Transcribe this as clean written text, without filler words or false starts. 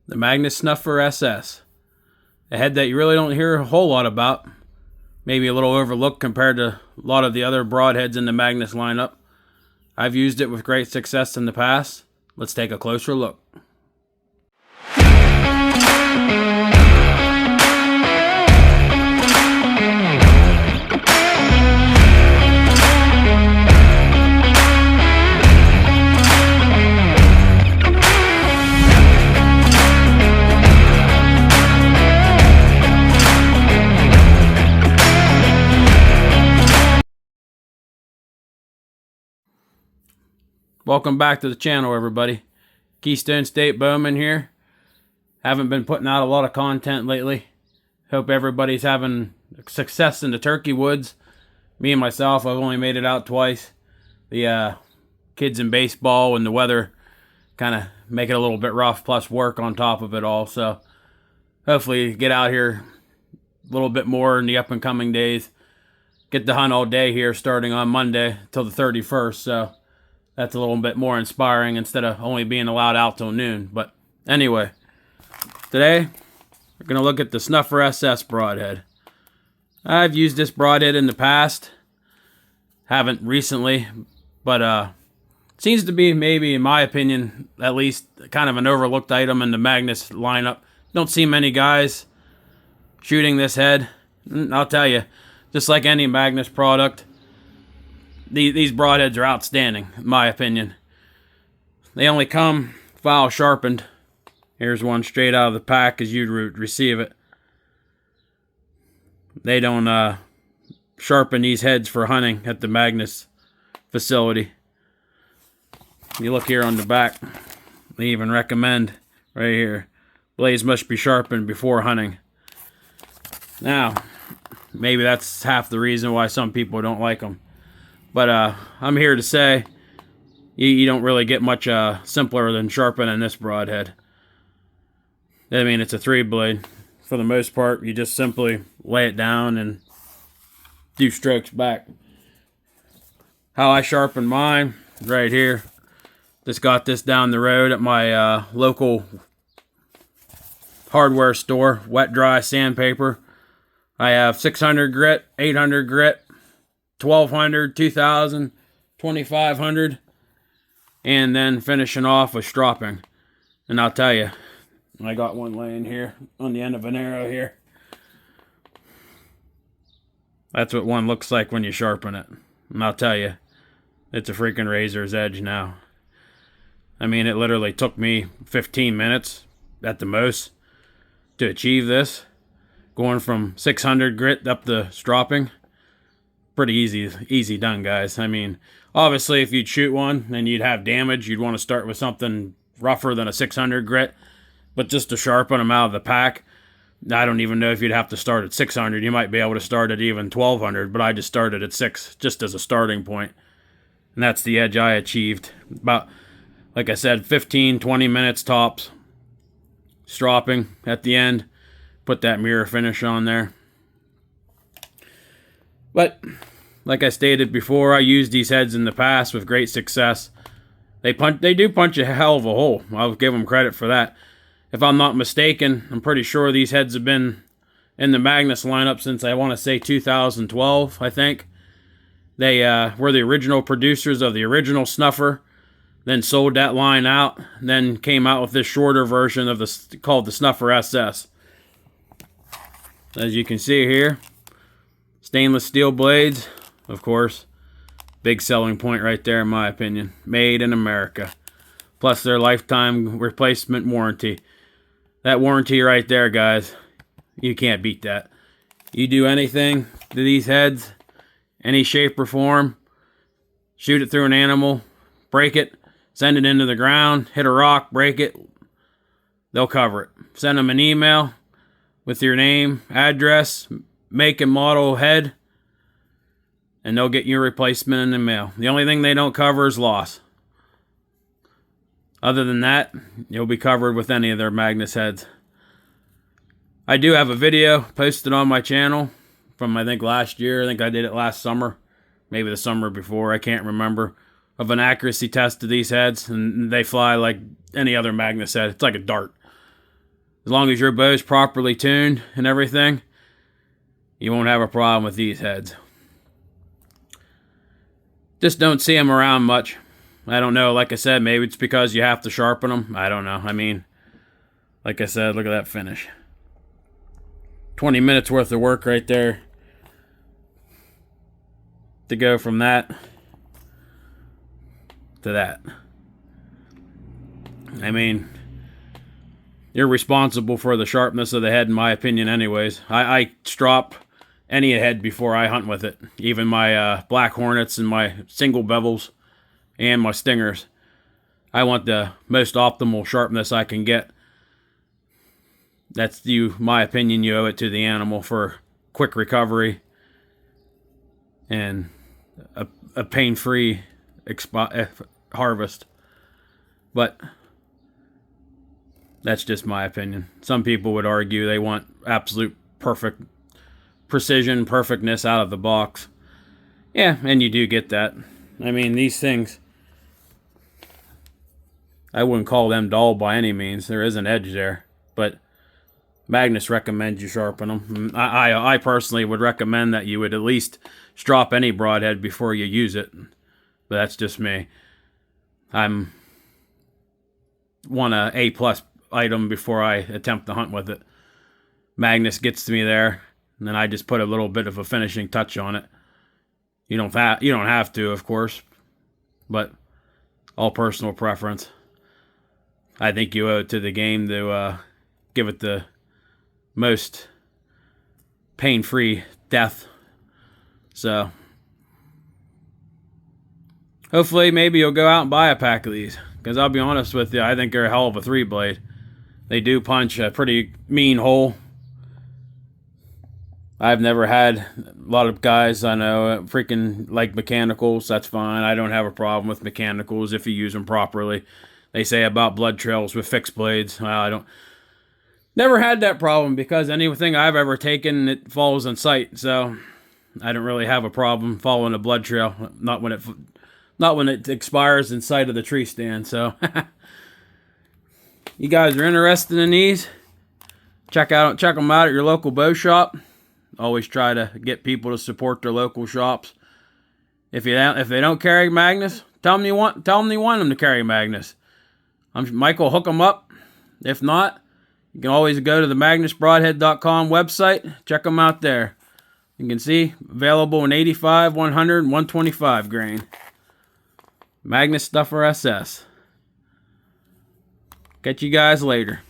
the Magnus Snuffer SS. A head that you really don't hear a whole lot about. Maybe a little overlooked compared to a lot of the other broadheads in the Magnus lineup. I've used it with great success in the past. Let's take a closer look. Welcome back to the channel, everybody. Keystone State Bowman here. Haven't been putting out a lot of content lately. Hope everybody's having success in the turkey woods. Me and myself, I've only made it out twice. The kids in baseball and the weather kind of make it a little bit rough, plus work on top of it all. So hopefully get out here a little bit more in the up and coming days. Get to hunt all day here starting on Monday till the 31st. So that's a little bit more inspiring instead of only being allowed out till noon. But anyway, today we're going to look at the Snuffer SS broadhead. I've used this broadhead in the past. Haven't recently, but seems to be, maybe in my opinion, at least kind of an overlooked item in the Magnus lineup. Don't see many guys shooting this head. I'll tell you, just like any Magnus product, these broadheads are outstanding, in my opinion. They only come file sharpened. Here's one straight out of the pack as you'd receive it. They don't sharpen these heads for hunting at the Magnus facility. You look here on the back, they even recommend right here, blades must be sharpened before hunting. Now, maybe that's half the reason why some people don't like them. But I'm here to say you don't really get much simpler than sharpening this broadhead. I mean, it's a 3-blade. For the most part, you just simply lay it down and do strokes back. How I sharpen mine, right here. Just got this down the road at my local hardware store. Wet dry sandpaper. I have 600 grit, 800 grit, 1200, 2000, 2500, and then finishing off with stropping. And I'll tell you, I got one laying here on the end of an arrow here. That's what one looks like when you sharpen it. And I'll tell you, it's a freaking razor's edge now. I mean, it literally took me 15 minutes at the most to achieve this. Going from 600 grit up to stropping. Pretty easy done, guys. I mean, obviously if you'd shoot one and you'd have damage, you'd want to start with something rougher than a 600 grit. But just to sharpen them out of the pack, I don't even know if you'd have to start at 600. You might be able to start at even 1200, but I just started at 6 just as a starting point. And that's the edge I achieved. About, like I said, 15, 20 minutes tops. Stropping at the end. Put that mirror finish on there. But, like I stated before, I used these heads in the past with great success. They do punch a hell of a hole. I'll give them credit for that. If I'm not mistaken, I'm pretty sure these heads have been in the Magnus lineup since, I want to say, 2012, I think. They were the original producers of the original Snuffer, then sold that line out, then came out with this shorter version of called the Snuffer SS. As you can see here, stainless steel blades, of course. Big selling point right there, in my opinion. Made in America. Plus their lifetime replacement warranty. That warranty right there, guys, you can't beat that. You do anything to these heads, any shape or form, shoot it through an animal, break it, send it into the ground, hit a rock, break it, they'll cover it. Send them an email with your name, address, make and model head, and they'll get your replacement in the mail. The only thing they don't cover is loss. Other than that, you'll be covered with any of their Magnus heads. I do have a video posted on my channel from, I think, last year. I think I did it last summer. Maybe the summer before. I can't remember. Of an accuracy test of these heads. And they fly like any other Magnus head. It's like a dart. As long as your bow's properly tuned and everything, you won't have a problem with these heads. Just don't see them around much. I don't know. Like I said, maybe it's because you have to sharpen them. I don't know. I mean, like I said, look at that finish. 20 minutes worth of work right there to go from that to that. I mean, you're responsible for the sharpness of the head, in my opinion, anyways. I strop any head before I hunt with it. Even my black hornets and my single bevels and my stingers. I want the most optimal sharpness I can get. That's my opinion, you owe it to the animal for quick recovery and a pain-free harvest. But that's just my opinion. Some people would argue they want absolute perfect precision, perfectness out of the box. Yeah, and you do get that. I mean, these things, I wouldn't call them dull by any means. There is an edge there, but Magnus recommends you sharpen them. I personally would recommend that you would at least strop any broadhead before you use it. But that's just me. I'm want a A+ item before I attempt to hunt with it. Magnus gets me there, and then I just put a little bit of a finishing touch on it. You don't have to, of course, but all personal preference. I think you owe it to the game to give it the most pain-free death. So hopefully maybe you'll go out and buy a pack of these, because I'll be honest with you, I think they're a hell of a 3-blade. They do punch a pretty mean hole. I've never had, a lot of guys I know freaking like mechanicals. That's fine. I don't have a problem with mechanicals if you use them properly. They say about blood trails with fixed blades. Well, I don't. Never had that problem, because anything I've ever taken, it falls in sight. So I don't really have a problem following a blood trail. Not when it expires in sight of the tree stand. So you guys are interested in these? Check them out at your local bow shop. Always try to get people to support their local shops. If they don't carry Magnus, tell them you want them to carry Magnus. Mike will hook them up. If not, you can always go to the MagnusBroadhead.com website. Check them out there. You can see available in 85, 100, and 125 grain. Magnus Snuffer SS. Catch you guys later.